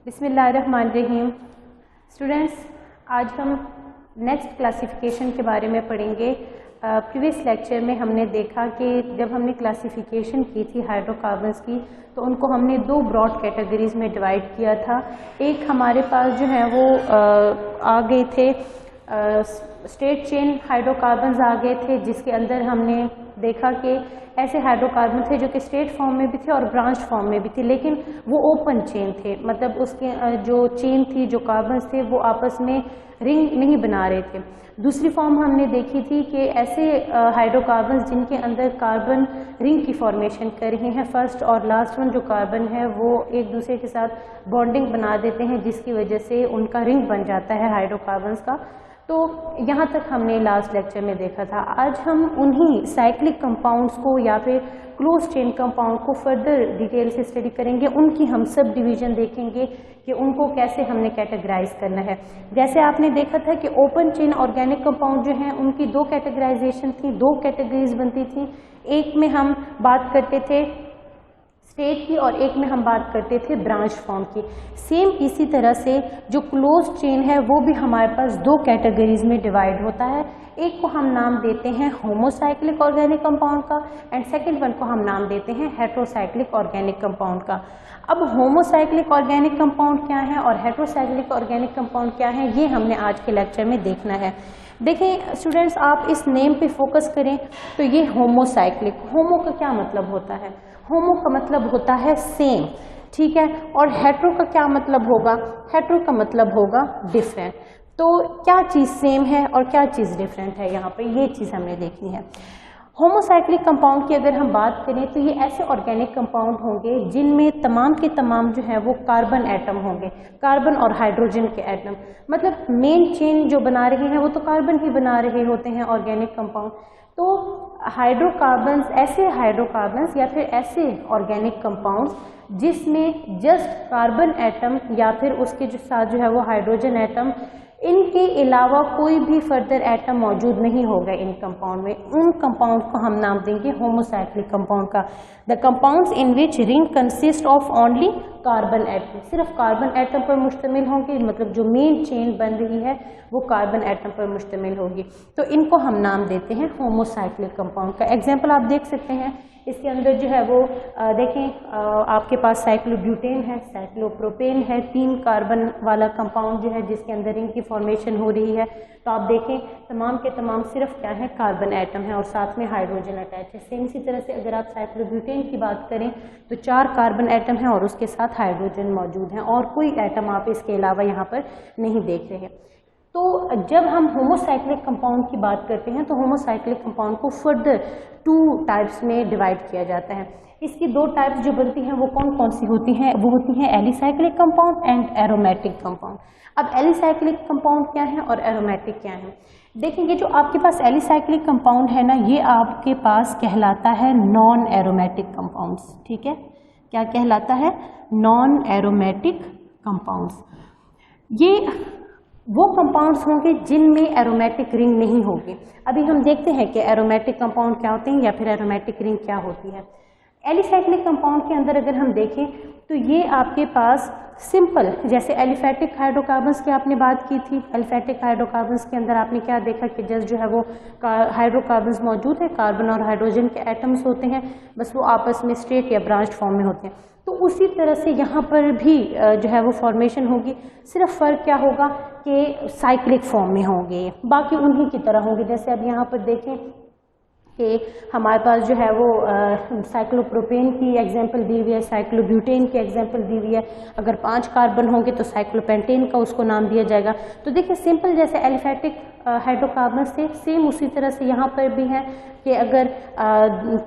बिस्मिल्लाहिर्रहमानिर्रहीम। स्टूडेंट्स, आज हम नेक्स्ट क्लासिफिकेशन के बारे में पढ़ेंगे। प्रीवियस लेक्चर में हमने देखा कि जब हमने क्लासिफिकेशन की थी हाइड्रोकार्बन्स की, तो उनको हमने दो ब्रॉड कैटेगरीज में डिवाइड किया था। एक हमारे पास जो है वो आ गए थे स्ट्रेट चेन हाइड्रोकार्बन्स आ गए थे, जिसके अंदर हमने देखा कि ऐसे हाइड्रोकार्बन थे जो कि स्ट्रेट फॉर्म में भी थे और ब्रांच फॉर्म में भी थे, लेकिन वो ओपन चेन थे। मतलब उसके जो चेन थी, जो कार्बन्स थे, वो आपस में रिंग नहीं बना रहे थे। दूसरी फॉर्म हमने देखी थी कि ऐसे हाइड्रोकार्बन्स जिनके अंदर कार्बन रिंग की फॉर्मेशन कर रहे हैं, फर्स्ट और लास्ट वन जो कार्बन है वो एक दूसरे के साथ बॉन्डिंग बना देते हैं, जिसकी वजह से उनका रिंग बन जाता है हाइड्रोकार्बन्स का। तो यहाँ तक हमने लास्ट लेक्चर में देखा था। आज हम उन्हीं साइक्लिक कंपाउंड्स को या फिर क्लोज चेन कंपाउंड को फर्दर डिटेल से स्टडी करेंगे। उनकी हम सब डिवीजन देखेंगे कि उनको कैसे हमने कैटेगराइज करना है। जैसे आपने देखा था कि ओपन चेन ऑर्गेनिक कंपाउंड जो हैं उनकी दो कैटेगराइजेशन थी, दो कैटेगरीज बनती थी। एक में हम बात करते थे स्ट्रेट की और एक में हम बात करते थे ब्रांच फॉर्म की। सेम इसी तरह से जो क्लोज चेन है वो भी हमारे पास दो कैटेगरीज में डिवाइड होता है। एक को हम नाम देते हैं होमोसाइक्लिक ऑर्गेनिक कंपाउंड का एंड सेकंड वन को हम नाम देते हैं हेटेरोसाइक्लिक ऑर्गेनिक कंपाउंड का। अब होमोसाइक्लिक ऑर्गेनिक कंपाउंड क्या है और हेटेरोसाइक्लिक ऑर्गेनिक कंपाउंड क्या है, ये हमने आज के लेक्चर में देखना है। देखें स्टूडेंट्स, आप इस नेम पे फोकस करें तो ये होमोसाइक्लिक, होमो का क्या मतलब होता है? होमो का मतलब होता है सेम, ठीक है। और हेट्रो का क्या मतलब होगा? हेट्रो का मतलब होगा डिफरेंट। तो क्या चीज़ सेम है और क्या चीज़ डिफरेंट है, यहाँ पे ये चीज़ हमने देखनी है। होमोसाइक्लिक कंपाउंड की अगर हम बात करें तो ये ऐसे ऑर्गेनिक कंपाउंड होंगे जिनमें तमाम के तमाम जो है वो कार्बन एटम होंगे, कार्बन और हाइड्रोजन के एटम। मतलब मेन चेन जो बना रहे हैं वो तो कार्बन ही बना रहे होते हैं ऑर्गेनिक कंपाउंड। तो हाइड्रोकार्बन्स, ऐसे हाइड्रोकार्बन्स या फिर ऐसे ऑर्गेनिक कंपाउंड्स जिसमें जस्ट कार्बन एटम या फिर उसके जो साथ जो है वो हाइड्रोजन एटम, इनके अलावा कोई भी फर्दर एटम मौजूद नहीं होगा इन कंपाउंड में, उन कंपाउंड को हम नाम देंगे होमोसाइक्लिक कंपाउंड का। The compounds in which ring consist of only carbon atom, सिर्फ कार्बन एटम पर मुश्तमिल होंगे। मतलब जो मेन चेन बन रही है वो कार्बन एटम पर मुश्तमिल होगी, तो इनको हम नाम देते हैं होमोसाइक्लिक कंपाउंड का। एग्जाम्पल आप देख सकते हैं, इसके अंदर जो है वो देखें आपके पास साइक्लोब्यूटेन है, साइक्लोप्रोपेन है, 3 कार्बन वाला कंपाउंड जो है जिसके अंदर रिंग की फॉर्मेशन हो रही है। तो आप देखें तमाम के तमाम सिर्फ क्या है, कार्बन एटम है और साथ में हाइड्रोजन अटैच है। सेम इसी तरह से अगर आप साइक्लोब्यूटेन की बात करें तो 4 कार्बन एटम है और उसके साथ हाइड्रोजन मौजूद है और कोई एटम आप इसके अलावा यहाँ पर नहीं देख रहे हैं। तो जब हम होमोसाइक्लिक कंपाउंड की बात करते हैं तो होमोसाइक्लिक कंपाउंड को फर्दर 2 टाइप्स में डिवाइड किया जाता है। इसकी 2 टाइप्स जो बनती हैं वो कौन कौन सी होती हैं? वो होती हैं alicyclic compound and aromatic compound. अब एलिसाइक्लिक कंपाउंड क्या है और एरोमेटिक क्या है? देखेंगे जो आपके पास एलिसाइक्लिक कंपाउंड है ना, ये आपके पास कहलाता है नॉन एरोमेटिक कंपाउंड्स, ठीक है। क्या कहलाता है? Non aromatic compounds. ये वो कंपाउंड्स होंगे जिनमें एरोमेटिक रिंग नहीं होगी। अभी हम देखते हैं कि एरोमेटिक कंपाउंड क्या होते हैं या फिर एरोमेटिक रिंग क्या होती है। एलिफैटिक कंपाउंड के अंदर अगर हम देखें तो ये आपके पास सिंपल, जैसे एलिफैटिक हाइड्रोकार्बन्स की आपने बात की थी, एलिफैटिक हाइड्रोकार्बन्स के अंदर आपने क्या देखा कि जस्ट जो है वो हाइड्रोकार्बन्स मौजूद है, कार्बन और हाइड्रोजन के एटम्स होते हैं, बस वो आपस में स्ट्रेट या ब्रांच फॉर्म में होते हैं। तो उसी तरह से यहाँ पर भी जो है वो फॉर्मेशन होगी, सिर्फ फ़र्क क्या होगा कि साइक्लिक फॉर्म में होंगे, बाकी उन्हीं की तरह होंगे। जैसे अब यहाँ पर देखें कि हमारे पास जो है वो साइक्लोप्रोपेन की एग्जांपल दी हुई है, साइक्लोब्यूटेन की एग्जांपल दी हुई है। अगर 5 कार्बन होंगे तो साइक्लोपेंटेन का उसको नाम दिया जाएगा। तो देखिए सिंपल जैसे एलिफैटिक हाइड्रोकार्बन से सेम उसी तरह से यहाँ पर भी है कि अगर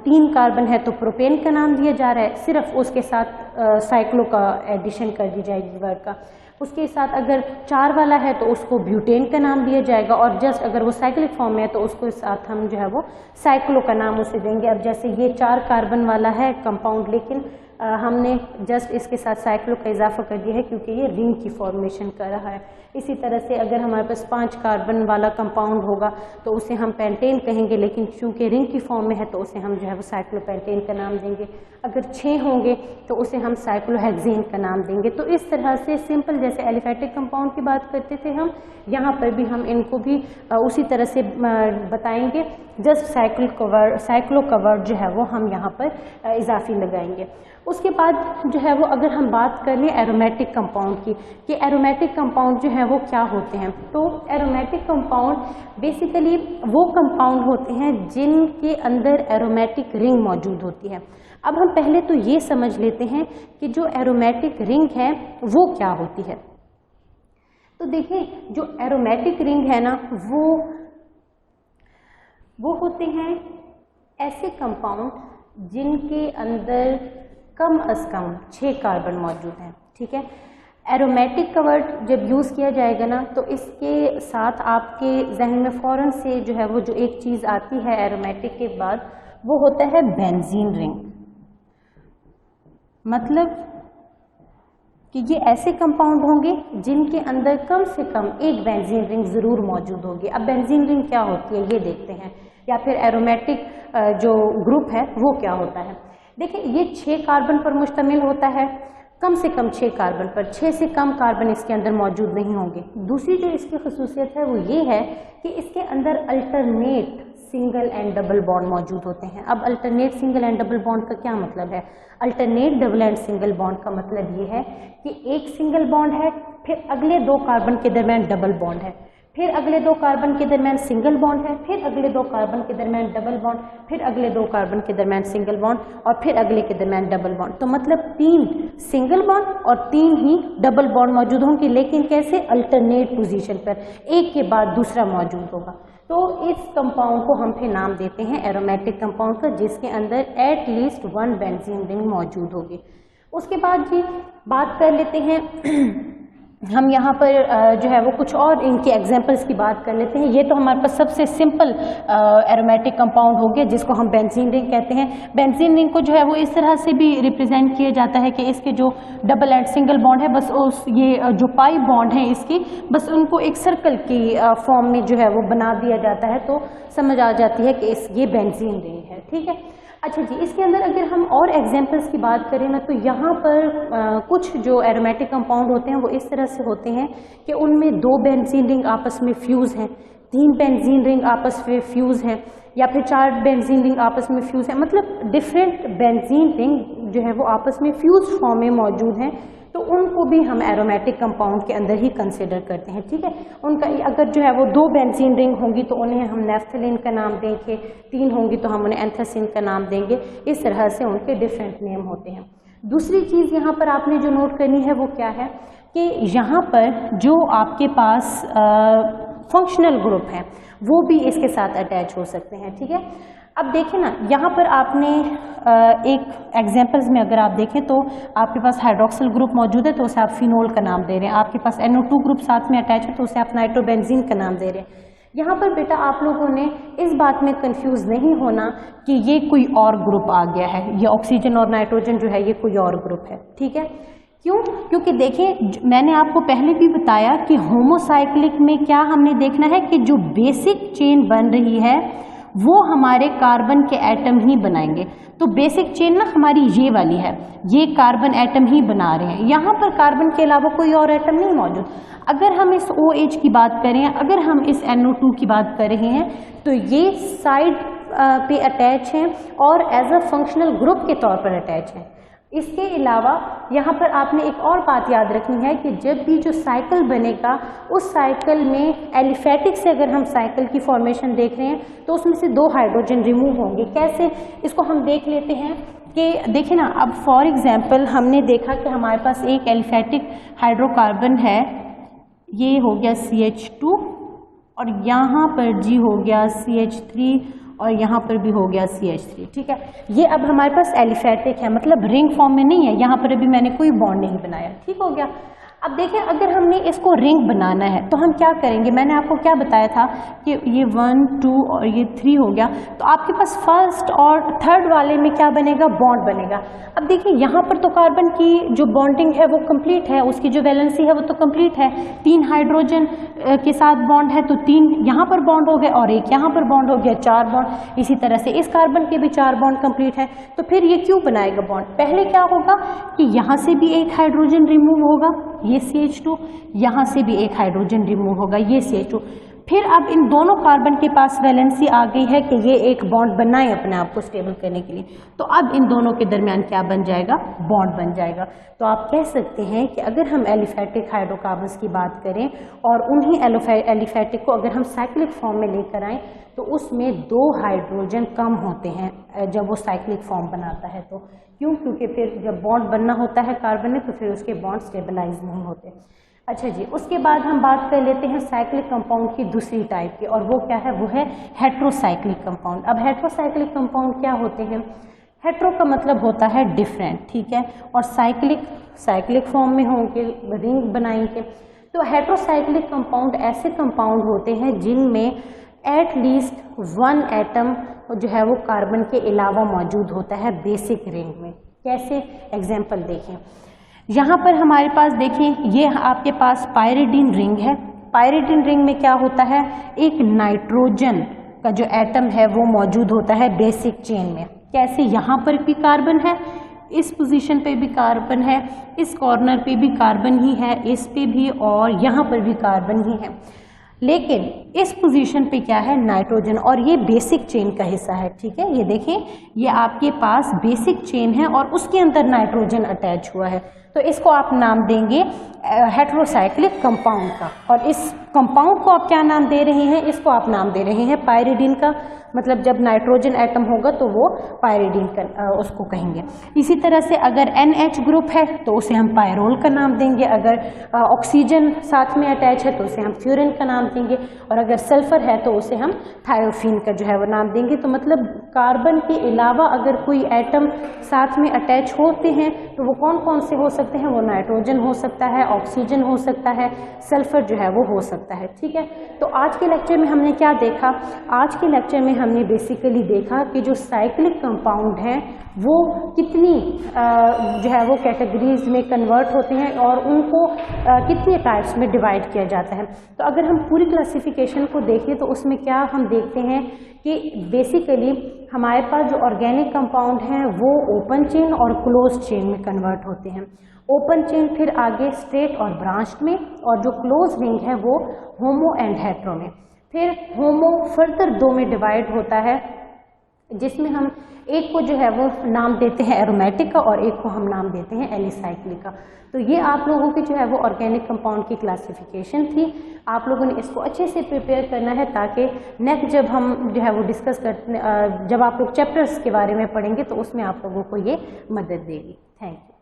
3 कार्बन है तो प्रोपेन का नाम दिया जा रहा है, सिर्फ उसके साथ साइक्लो का एडिशन कर दी जाएगी वर्ड का। उसके साथ अगर 4 वाला है तो उसको ब्यूटेन का नाम दिया जाएगा और जस्ट अगर वो साइक्लिक फॉर्म में है तो उसको साथ हम जो है वो साइक्लो का नाम उसे देंगे। अब जैसे ये 4 कार्बन वाला है कंपाउंड, लेकिन हमने जस्ट इसके साथ साइक्लो का इजाफा कर दिया है क्योंकि ये रिंग की फॉर्मेशन कर रहा है। इसी तरह से अगर हमारे पास 5 कार्बन वाला कंपाउंड होगा तो उसे हम पेंटेन कहेंगे, लेकिन चूंकि रिंग की फॉर्म में है तो उसे हम जो है वो साइक्लोपेंटेन का नाम देंगे। अगर 6 होंगे तो उसे हम साइक्लोहेक्सेन का नाम देंगे। तो इस तरह से सिंपल जैसे एलिफेटिक कंपाउंड की बात करते थे हम, यहाँ पर भी हम इनको भी उसी तरह से बताएंगे, जस्ट साइक्लो कवर्ड जो है वो हम यहाँ पर इजाफी लगाएंगे। उसके बाद जो है वो अगर हम बात कर लें एरोमेटिक कंपाउंड की कि एरोमेटिक कंपाउंड जो है वो क्या होते हैं, तो एरोमेटिक कंपाउंड बेसिकली वो कंपाउंड होते हैं जिनके अंदर एरोमेटिक रिंग मौजूद होती है। अब हम पहले तो ये समझ लेते हैं कि जो एरोमेटिक रिंग है वो क्या होती है। तो देखें जो एरोमेटिक रिंग है ना वो होते हैं ऐसे कंपाउंड जिनके अंदर कम अज़ कम 6 कार्बन मौजूद हैं। ठीक है, एरोमेटिक का वर्ड जब यूज़ किया जाएगा ना तो इसके साथ आपके जहन में फ़ौरन से जो है वो जो एक चीज़ आती है एरोमेटिक के बाद वो होता है बेंजीन रिंग। मतलब कि ये ऐसे कंपाउंड होंगे जिनके अंदर कम से कम एक बेंजीन रिंग ज़रूर मौजूद होगी। अब बेंजीन रिंग क्या होती है ये देखते हैं, या फिर एरोमेटिक जो ग्रुप है वो क्या होता है। देखिए ये 6 कार्बन पर मुश्तमिल होता है, कम से कम 6 कार्बन पर, 6 से कम कार्बन इसके अंदर मौजूद नहीं होंगे। दूसरी जो इसकी खसूसियत है वो ये है कि इसके अंदर alternate single and double bond मौजूद होते हैं। अब alternate single and double bond का क्या मतलब है? Alternate double and single bond का मतलब ये है कि एक सिंगल बॉन्ड है, फिर अगले 2 कार्बन के दरमियान डबल बॉन्ड है, फिर अगले 2 कार्बन के दरमियान सिंगल बॉन्ड है, फिर अगले 2 कार्बन के दरमियान डबल बॉन्ड, फिर अगले 2 कार्बन के दरमियान सिंगल बॉन्ड और फिर अगले के दरमियान डबल बॉन्ड। तो मतलब 3 सिंगल बॉन्ड और 3 ही डबल बॉन्ड मौजूद होंगे, लेकिन कैसे? अल्टरनेट पोजीशन पर, एक के बाद दूसरा मौजूद होगा। तो इस कंपाउंड को हम फिर नाम देते हैं एरोमेटिक कंपाउंड का, जिसके अंदर एट लीस्ट 1 बेंजीन रिंग मौजूद होगी। उसके बाद जी बात कर लेते हैं हम यहाँ पर जो है वो कुछ और इनके एग्जांपल्स की बात कर लेते हैं। ये तो हमारे पास सबसे सिंपल एरोमेटिक कंपाउंड हो गया जिसको हम बेंजीन रिंग कहते हैं। बेंजीन रिंग को जो है वो इस तरह से भी रिप्रेजेंट किया जाता है कि इसके जो डबल एंड सिंगल बॉन्ड है, बस उस ये जो पाई बॉन्ड है इसकी, बस उनको एक सर्कल की फॉर्म में जो है वो बना दिया जाता है, तो समझ आ जाती है कि ये बेंजीन रिंग है। ठीक है, अच्छा जी, इसके अंदर अगर हम और एग्जांपल्स की बात करें ना तो यहाँ पर कुछ जो एरोमेटिक कंपाउंड होते हैं वो इस तरह से होते हैं कि उनमें 2 बेंजीन रिंग आपस में फ्यूज़ हैं, 3 बेंजीन रिंग आपस में फ्यूज़ हैं, या फिर 4 बेंजीन रिंग आपस में फ्यूज़ हैं। मतलब डिफरेंट बेंजीन रिंग जो है वो आपस में फ्यूज फॉर्म में मौजूद हैं, तो उनको भी हम एरोमेटिक कंपाउंड के अंदर ही कंसिडर करते हैं। ठीक है, उनका अगर जो है वो 2 बेंजीन रिंग होंगी तो उन्हें हम नेफ्थलीन का नाम देंगे, 3 होंगी तो हम उन्हें एंथ्रासिन का नाम देंगे। इस तरह से उनके डिफरेंट नेम होते हैं। दूसरी चीज़ यहाँ पर आपने जो नोट करनी है वो क्या है कि यहाँ पर जो आपके पास फंक्शनल ग्रुप हैं वो भी इसके साथ अटैच हो सकते हैं। ठीक है, अब देखें ना, यहाँ पर आपने एक एग्जांपल्स में अगर आप देखें तो आपके पास हाइड्रोक्सिल ग्रुप मौजूद है तो उसे आप फिनोल का नाम दे रहे हैं, आपके पास NO2 ग्रुप साथ में अटैच है तो उसे आप नाइट्रोबेंजीन का नाम दे रहे हैं। यहाँ पर बेटा आप लोगों ने इस बात में कंफ्यूज नहीं होना कि ये कोई और ग्रुप आ गया है, ये ऑक्सीजन और नाइट्रोजन जो है ये कोई और ग्रुप है। ठीक है, क्यों? क्योंकि देखिए मैंने आपको पहले भी बताया कि होमोसाइक्लिक में क्या हमने देखना है कि जो बेसिक चेन बन रही है वो हमारे कार्बन के एटम ही बनाएंगे। तो बेसिक चेन ना हमारी ये वाली है, ये कार्बन एटम ही बना रहे हैं, यहाँ पर कार्बन के अलावा कोई और एटम नहीं मौजूद। अगर हम इस OH की बात करें, अगर हम इस NO2 की बात कर रहे हैं तो ये साइड पे अटैच हैं और एज अ फंक्शनल ग्रुप के तौर पर अटैच हैं। इसके अलावा यहाँ पर आपने एक और बात याद रखनी है कि जब भी जो साइकिल बनेगा उस साइकिल में एलिफेटिक से अगर हम साइकिल की फॉर्मेशन देख रहे हैं तो उसमें से 2 हाइड्रोजन रिमूव होंगे। कैसे? इसको हम देख लेते हैं कि देखिए ना, अब फॉर एग्जांपल हमने देखा कि हमारे पास एक एलिफेटिक हाइड्रोकार्बन है, ये हो गया CH2 और यहाँ पर जी हो गया CH3 और यहाँ पर भी हो गया CH3। ठीक है, ये अब हमारे पास एलिफेटिक है, मतलब रिंग फॉर्म में नहीं है, यहाँ पर अभी मैंने कोई बॉन्ड नहीं बनाया। ठीक हो गया। अब देखिए, अगर हमने इसको रिंग बनाना है तो हम क्या करेंगे, मैंने आपको क्या बताया था कि ये 1 2 और ये 3 हो गया, तो आपके पास फर्स्ट और थर्ड वाले में क्या बनेगा, बॉन्ड बनेगा। अब देखिए यहाँ पर तो कार्बन की जो बॉन्डिंग है वो कंप्लीट है, उसकी जो वैलेंसी है वो तो कंप्लीट है, 3 हाइड्रोजन के साथ बॉन्ड है तो 3 यहाँ पर बॉन्ड हो गए और 1 यहाँ पर बॉन्ड हो गया, 4 बॉन्ड। इसी तरह से इस कार्बन के भी 4 बॉन्ड कंप्लीट है, तो फिर ये क्यों बनाएगा बॉन्ड, पहले क्या होगा कि यहाँ से भी एक हाइड्रोजन रिमूव होगा, ये CH2, यहाँ से भी एक हाइड्रोजन रिमूव होगा, ये CH2। फिर अब इन दोनों कार्बन के पास वैलेंसी आ गई है कि ये एक बॉन्ड बनाए अपने आप को स्टेबल करने के लिए, तो अब इन दोनों के दरमियान क्या बन जाएगा, बॉन्ड बन जाएगा। तो आप कह सकते हैं कि अगर हम एलिफेटिक हाइड्रोकार्बन्स की बात करें और उन्हीं एलिफेटिक को अगर हम साइक्लिक फॉर्म में लेकर आएँ तो उसमें 2 हाइड्रोजन कम होते हैं जब वो साइक्लिक फॉर्म बनाता है। तो क्यों, क्योंकि फिर जब बॉन्ड बनना होता है कार्बन में तो फिर उसके बॉन्ड स्टेबलाइज नहीं होते। अच्छा जी, उसके बाद हम बात कर लेते हैं साइक्लिक कंपाउंड की दूसरी टाइप की, और वो क्या है, वो है हेट्रोसाइक्लिक कंपाउंड। अब हेट्रोसाइक्लिक कंपाउंड क्या होते हैं, हेट्रो का मतलब होता है डिफरेंट, ठीक है, और साइक्लिक फॉर्म में होंगे, रिंग बनाएंगे। तो हेट्रोसाइक्लिक कंपाउंड ऐसे कंपाउंड होते हैं जिनमें एट लीस्ट 1 एटम जो है वो कार्बन के अलावा मौजूद होता है बेसिक रिंग में। कैसे, एग्जाम्पल देखें, यहाँ पर हमारे पास देखें, ये आपके पास पायरिडीन रिंग है। पायरिडीन रिंग में क्या होता है, एक नाइट्रोजन का जो एटम है वो मौजूद होता है बेसिक चेन में। कैसे, यहाँ पर भी कार्बन है, इस पोजीशन पे भी कार्बन है, इस कॉर्नर पे भी कार्बन ही है, इस पे भी, और यहाँ पर भी कार्बन ही है, लेकिन इस पोजीशन पे क्या है, नाइट्रोजन, और ये बेसिक चेन का हिस्सा है, ठीक है। ये देखें, ये आपके पास बेसिक चेन है और उसके अंदर नाइट्रोजन अटैच हुआ है, तो इसको आप नाम देंगे हेट्रोसाइक्लिक कंपाउंड का। और इस कंपाउंड को आप क्या नाम दे रहे हैं, इसको आप नाम दे रहे हैं पायरिडीन का, मतलब जब नाइट्रोजन एटम होगा तो वो पायरिडीन का उसको कहेंगे। इसी तरह से अगर NH ग्रुप है तो उसे हम पायरोल का नाम देंगे, अगर ऑक्सीजन साथ में अटैच है तो उसे हम फ्यूरिन का नाम देंगे, और अगर सल्फर है तो उसे हम थायोफीन का जो है वो नाम देंगे। तो मतलब कार्बन के अलावा अगर कोई एटम साथ में अटैच होते हैं तो वो कौन कौन से हो सकते हैं, वो नाइट्रोजन हो सकता है, ऑक्सीजन हो सकता है, सल्फर जो है वो हो सकता है, ठीक है। तो आज के लेक्चर में हमने क्या देखा, आज के लेक्चर में हमने बेसिकली देखा कि जो साइक्लिक कंपाउंड हैं वो कितनी जो है वो कैटेगरीज में कन्वर्ट होते हैं और उनको कितने टाइप्स में डिवाइड किया जाता है। तो अगर हम पूरी क्लासिफिकेशन को देखें तो उसमें क्या हम देखते हैं कि बेसिकली हमारे पास जो ऑर्गेनिक कंपाउंड हैं वो ओपन चेन और क्लोज चेन में कन्वर्ट होते हैं। ओपन चेन फिर आगे स्ट्रेट और ब्रांच्ड में, और जो क्लोज रिंग है वो होमो एंड हेट्रो में। फिर होमो फर्दर 2 में डिवाइड होता है, जिसमें हम एक को जो है वो नाम देते हैं एरोमेटिक का और एक को हम नाम देते हैं एलिसाइक्लिक का। तो ये आप लोगों की जो है वो ऑर्गेनिक कंपाउंड की क्लासिफिकेशन थी। आप लोगों ने इसको अच्छे से प्रिपेयर करना है ताकि नेक्स्ट जब हम जो है वो डिस्कस करते, जब आप लोग चैप्टर्स के बारे में पढ़ेंगे तो उसमें आप लोगों को ये मदद देगी। Thank you.